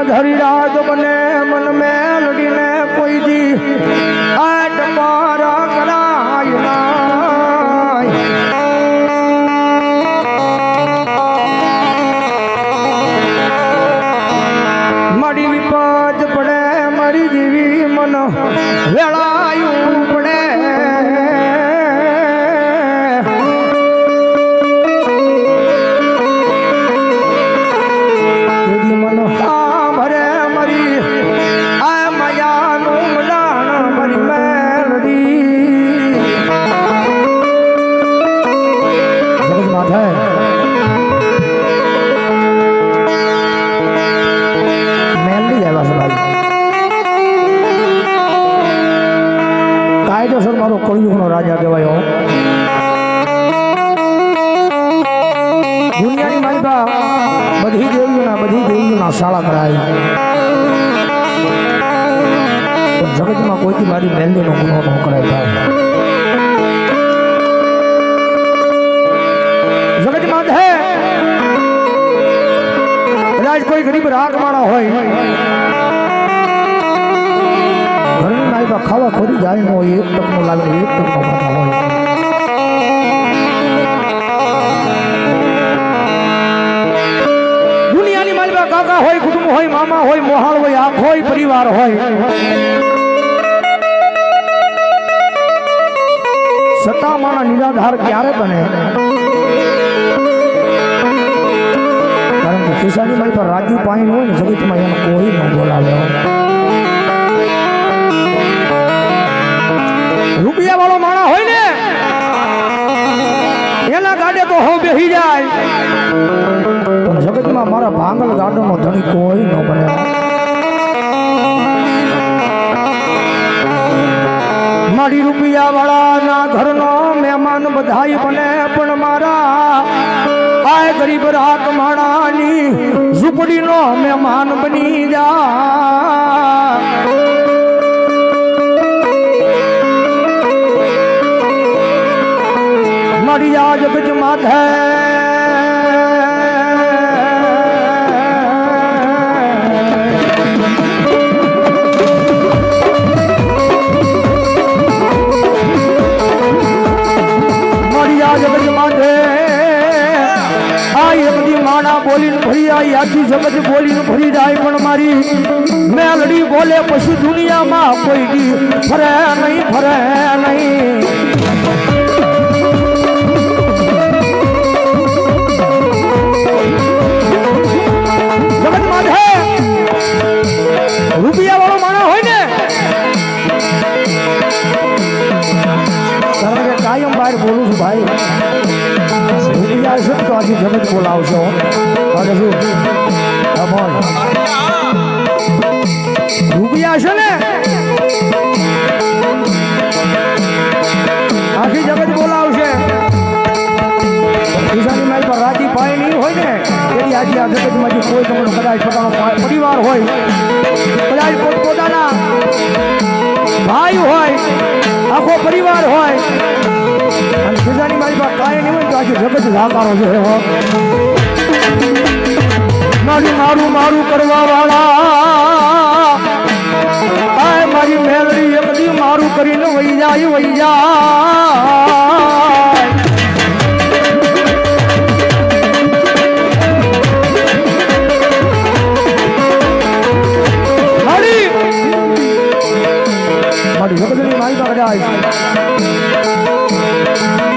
धरी रात बने मन में लगी ने कोई दी अटकार कराई मड़ी विपद पड़े मरी देवी मन वेलायू पड़े कलियुगनो राजा कहेवायो दुनियानी मालिका बधी देवीओना शाळा कराई जगत में कोई थी मारी मेलडी नो गुनो न कराय जगत में है राज कोई गरीब राग माणा होय खावा खोरी जाए नो एक टक नो लागे एक टक नो खाता होय दुनिया नी मालबा काका होय कुटुंब होय मामा होय मोहाल होय आख होय परिवार होय सता माना निराधार क्यारे बने कारण के किसानी माल पर राजू पाइन होय ने जगत में एनो कोई न बोलावे रुपया वालों माना होय ने एना गाडे तो हो बेही जाय पण जगत में मारा भांगल गाडो नो धनी कोई न बने मारी रुपया वाला ना घर नो मेहमान बधाई बने पण मारा आए गरीब राख माणा नी झुपड़ी नो मेहमान बनी जा मरिया जगत माधे मरिया जगत माधे आई बधी माना बोली भरी आई आखी जगत बोली भरी जाए पण मारी मेलडी बोले पशु दुनिया में कोई दी फरे नहीं रुपया वालों माना होय ने तरह कायम बाहर बोलू छू भाई रुपया से तो आज जगत बोलाव छो अरे शू बोल रुपया से ने आखी जगत बोलाव छे किसानी माल पर राजी पाई नहीं होय ने तेरी आज आ जगत में कोई तमनो कदाच पोतानो परिवार होय कदाच पोताना भाई होय आखो परिवार होय अने किसानी माल पर काई नहीं होय तो आज जगत जाकारो छे हो मारू मारू करवा वाला आय मारी मेलडी एक दी मारू करीने वही जाय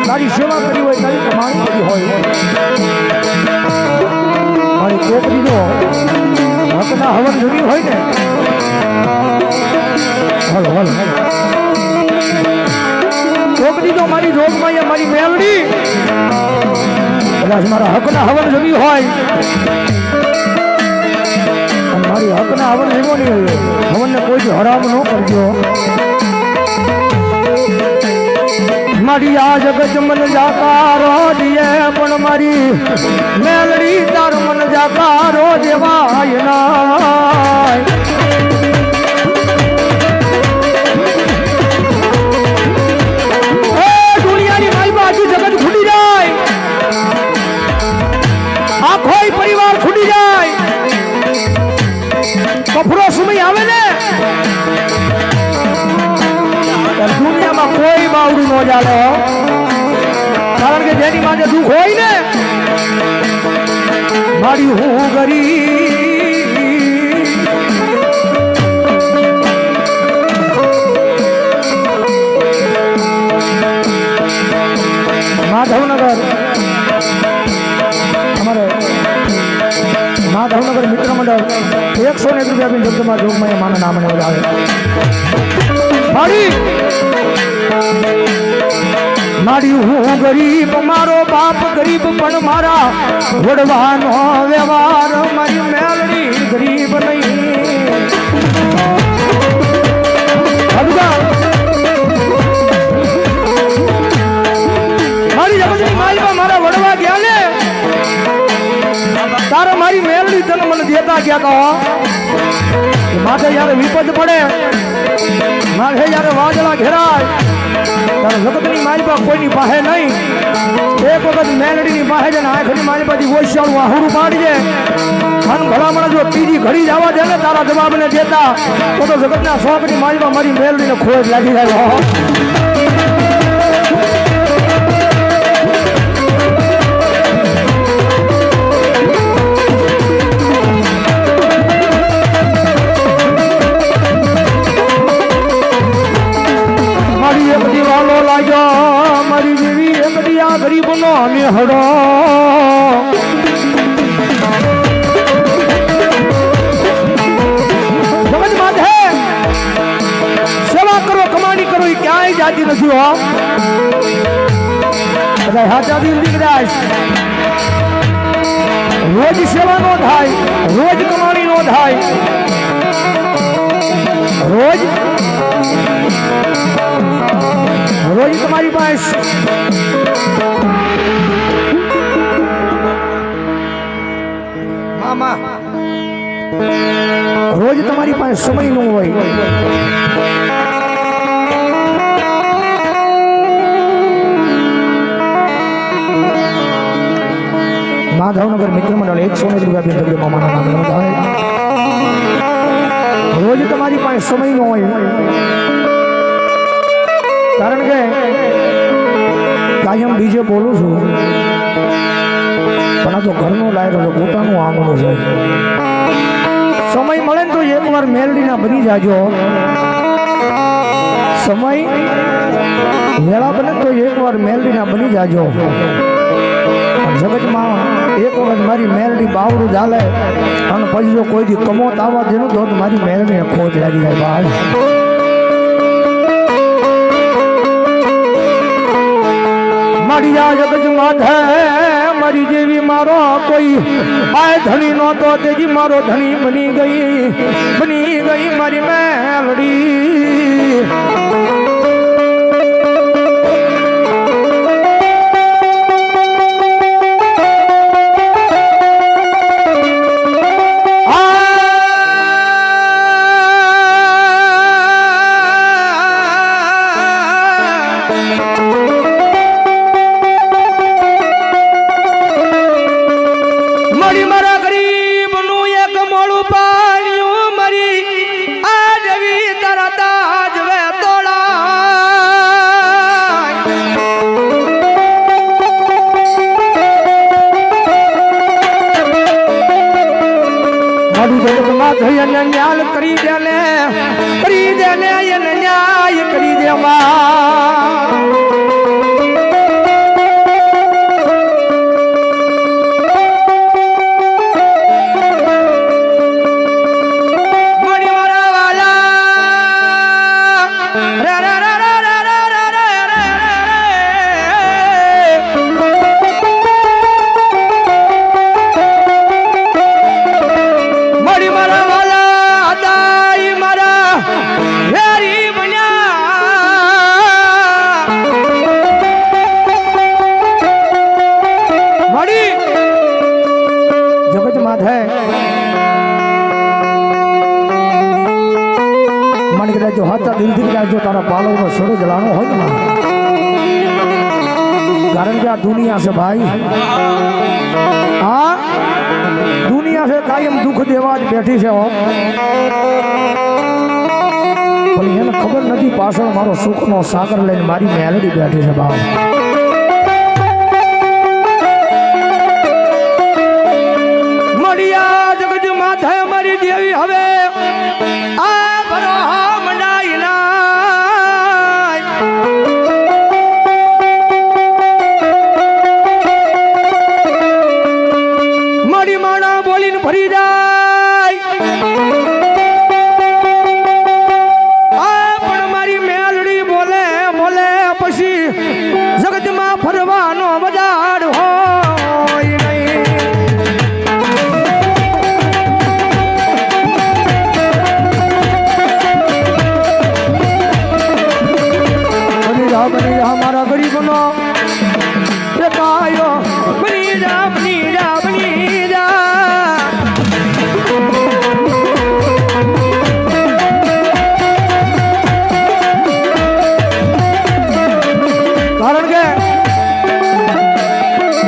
तारी सेवा करी हो तारी कमाणी करी हो मारी छोकरी जो हकना हवन जुड़ी हो ने हल छोकरी जो मारी रोग में मारी मेलडी कदाच मारा हकना हवन जुड़ी हो मारी हकना हवन एवो नहीं हवन ने कोई हराम न करजो मारी आ जगत मन जाकारो दिए पण मारी मेलडी तार मन जाकारो देवाय नाय दुनिया की माई बाजू जगत खुली जाए आखोई परिवार खुली जाए કફરો સમય આવે ને દુનિયામાં કોઈ બાવડું ન ચાલે હો. કારણ કે જેની માથે દુઃખ હોય ને મારી હું ગરીબ માધવનગર અમારે માધવનગર મિત્ર મંડળ 101 રૂપિયા આપીને જગદમાં જોગમાં માના નામને વધાવે મારી મારી હું ગરીબ મારો બાપ ગરીબ પણ મારા વડવાનો વ્યવહાર મારી મેલડી ગરીબ નહીં. મારી જગતની માલમાં મારા વડવા ગયા ને તારા મારી મેલડી તને મને દેતા ગયા કહો માથે જયારે વિપદ પડે માથે જયારે વાદળા ઘેરાય ત્યારે જગતની માલપા કોઈની પાસે નહીં. એક વખત મેલડીની પાસે જઈને આંખની માલપાથી ઓછાળું આહુડું પાડીએ અને ભલામણ જો ત્રીજી ઘડી જવા દે ને તારા જવાબને દેતા તો જગતના શોખની માલપા મારી મેલડીને ખોજ લાગી જાય. મારી જેવી એકડી આ ગરીબ નો નિહડો સમજ માથે સેવા કરો કમાણી કરો એ ક્યાંય જાતી નથી હો. બધા હાચા દિલથી કદાચ રોજ સેવા નો થાય રોજ કમાણી નો થાય રોજ તમારી પાસે મામા રોજ તમારી પાસે સમય ન હોય. માધવનગર મિત્ર મંડળ 101 રૂપિયા મામાના નામ નોંધાવે. રોજ તમારી પાસે સમય ન હોય કારણ કે કાયમ બીજે બોલું છું પણ આ તો ઘરનો લાયરો છે પોતાનું આંગણું છે. સમય મળે ને તો એકવાર મેલડીના બની જાજો. સમય વેળા બને તો એકવાર મેલડીના બની જાજો. જગતમાં એક વખત મારી મેલડી બાવડું ચાલે અને પછી જો કોઈ દી કમોત આવવા દેનું તો મારી મેલડીને ખોજ લાગી જાય. બાળ મારી આ જગત માથે મારી જેવી મારો કોઈ આ ધણી નહોતો તેજી મારો ધણી બની ગઈ મારી મેલડી. ન્યાય કરી દે એને ન્યાય કરી દેવા. મણી મારા વાલા મણી મારા જગત માથે મને કદાચ જો હાથા દિલથી કદાચ જો તારા પાલવનો સડો જલાણો હોય ને કારણ કે આ દુનિયા છે ભાઈ. હા દુનિયા છે કાયમ દુઃખ દેવા જ બેઠી છે હો. પણ એને ખબર નથી પાછળ મારો સુખનો સાગર લઈને મારી મેલડી બેઠી છે બાપ. મળ્યા જગત માથે મારી દેવી હવે આ ભરોહા મંડાઈ ના મારી માણા બોલીને ફરી જાય. પણ મારી મેલડી બોલે બોલે પછી જગતમાં ફરવાનો વધાર હોય નહીં. બની જા મારા ગરીબનો કાયો બની જા બની જા બની જા. કારણ કે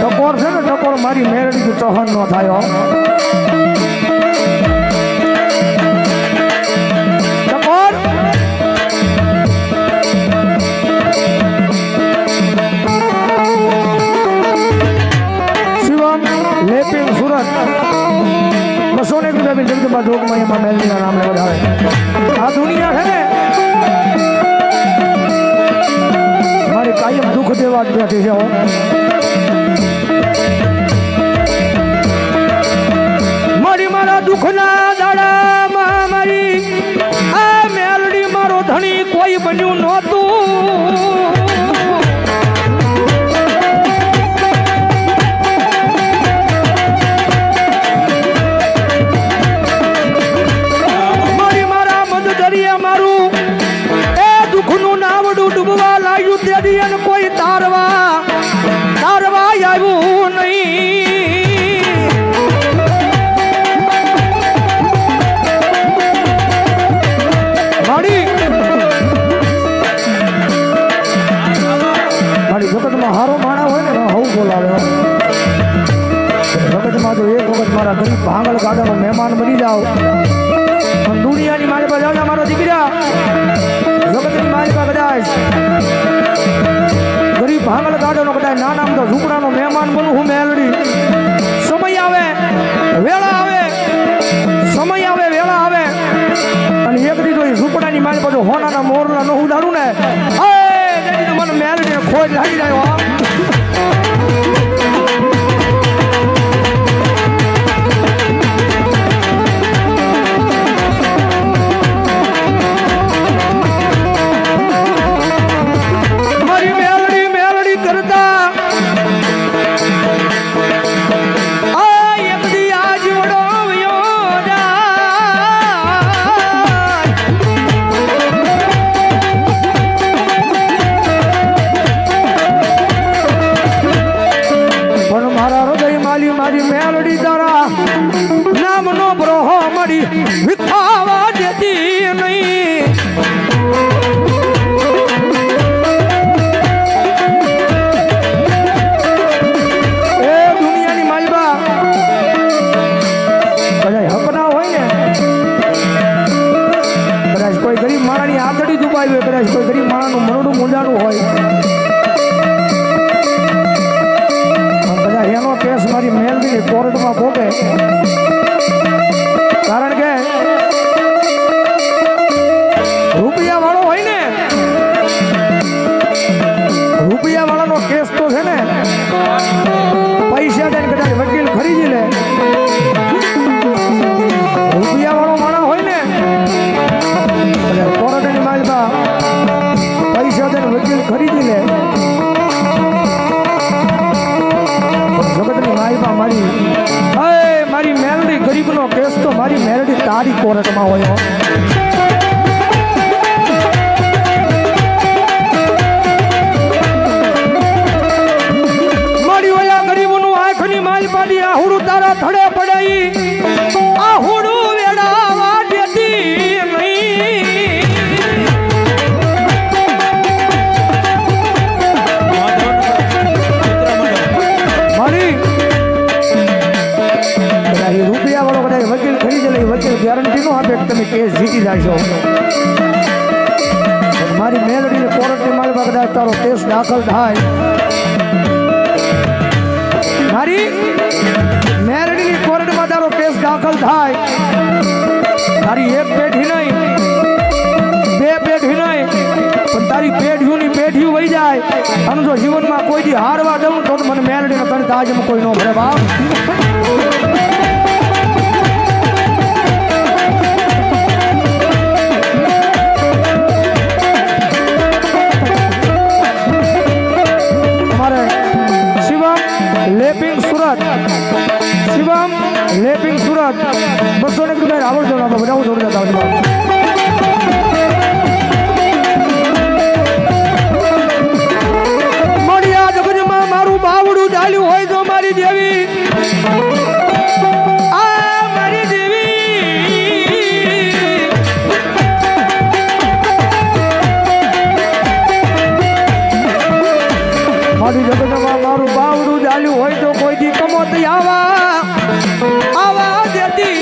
ટકોર છે ને ટકોર મારી મેરડી ચહન નો થાય. લેપિંગ સુરત 200 રૂપિયા જગદંબા જોગમાં એમાં મેલડીના નામ લે વધારે. આ દુનિયા છે ને મારી કાયમ દુઃખ દેવા જ બેઠી છે. મારી મારા દુઃખના દાડામાં મારી આ મેલડી મારો ધણી કોઈ બન્યું નહોતું. કોઈ તારવા આવ્યું નહીં. મારી જગતમાં હારો માણા હોય ને હવું બોલાવે. જગતમાં તો એક વખત મારા ગરીબ ભાંગલ ગાડાનો મહેમાન બની જાઓ. દુનિયાની મારી પાસે આવતા મારો દીકરા જગતની મારી પાસે કદાચ ગરીબ ભાંગલ ગાડોનો કદાચ નાના તો ઝૂંપડાનો મહેમાન બનું હું મેલડી. સમય આવે વેળા આવે સમય આવે વેળા આવે અને એક દીધો એ ઝૂંપડાની મારી પાસે હોનાના મોરના ન ઉડાડું ને મને મેલડી ખોજ લાગી જાય. મારી મેલડી તારા નામનો બ્રોહો મળી વિખાવા દેતી નહીં. એ દુનિયાની માલબા કદાચ હક ના હોય ને કદાચ કોઈ ગરીબ માણાની આતડી દુબાવી હોય કદાચ કોઈ ગરીબ માણાનું મરડું મૂંઝાણું હોય એનો કેસ મારી મેલડી કોર્ટમાં ભોગે. કારણ કે રૂપિયા વાળો હોય ને રૂપિયા વાળાનો કેસ તો છે ને પૈસા દઈને કદાચ વકીલ ખરીદી લે. રૂપિયા વાળો માણસ હોય ને કોર્ટની માલમાં પૈસા દઈને વકીલ ખરીદી લે. જગતની માલમાં મારી મેલડી ગરીબનો કેસ તો મારી મેલડી તારી કોર્ટમાં હોય. મારી ઓલા ગરીબનું આંખની માલ પાડી આહુડું તારા થડે પડાઈ આહુડું વેડાવા દેતી નહીં. તમે કેસ જીતી જાશો. મારી મેલડીને કોર્ટની માલમાં કદાચ તારો કેસ દાખલ થાય, મારી મેલડીની કોર્ટમાં તારો કેસ દાખલ થાય, તારી એક પેઢી નહીં, બે પેઢી નહીં, પણ તારી પેઢીઓની પેઢીઓ વહી જાય અને જો જીવનમાં કોઈ દી હારવા દઉં તો મને મેલડીને કરતા આજે કોઈ ન ભરે બાપ. લેપિંગ સુરત, શિવમ લેપિંગ સુરત 200 રૂપિયા આવડતો ના બધા જોડી જતા હોય. મળ્યા જગજમાં મારું બાવડું ચાલ્યું હોય તો મારી દેવી, આ મારી દેવી મારી જગજમાં મારું બાવડું ચાલ્યું હોય તો કોઈ દી કમોતી આવા દેતી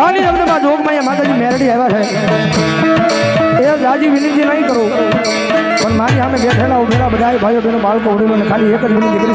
આની લગ્નમાં જોગમાં માતાજી મેરડી આવ્યા છે એ જાજી વિનંતી નહીં કરું, પણ મારી સામે બેઠેલા ઉભેલા બધા ભાઈઓ બહેનો બાળકો ઉડીને ખાલી એક જ વિનંતી કરી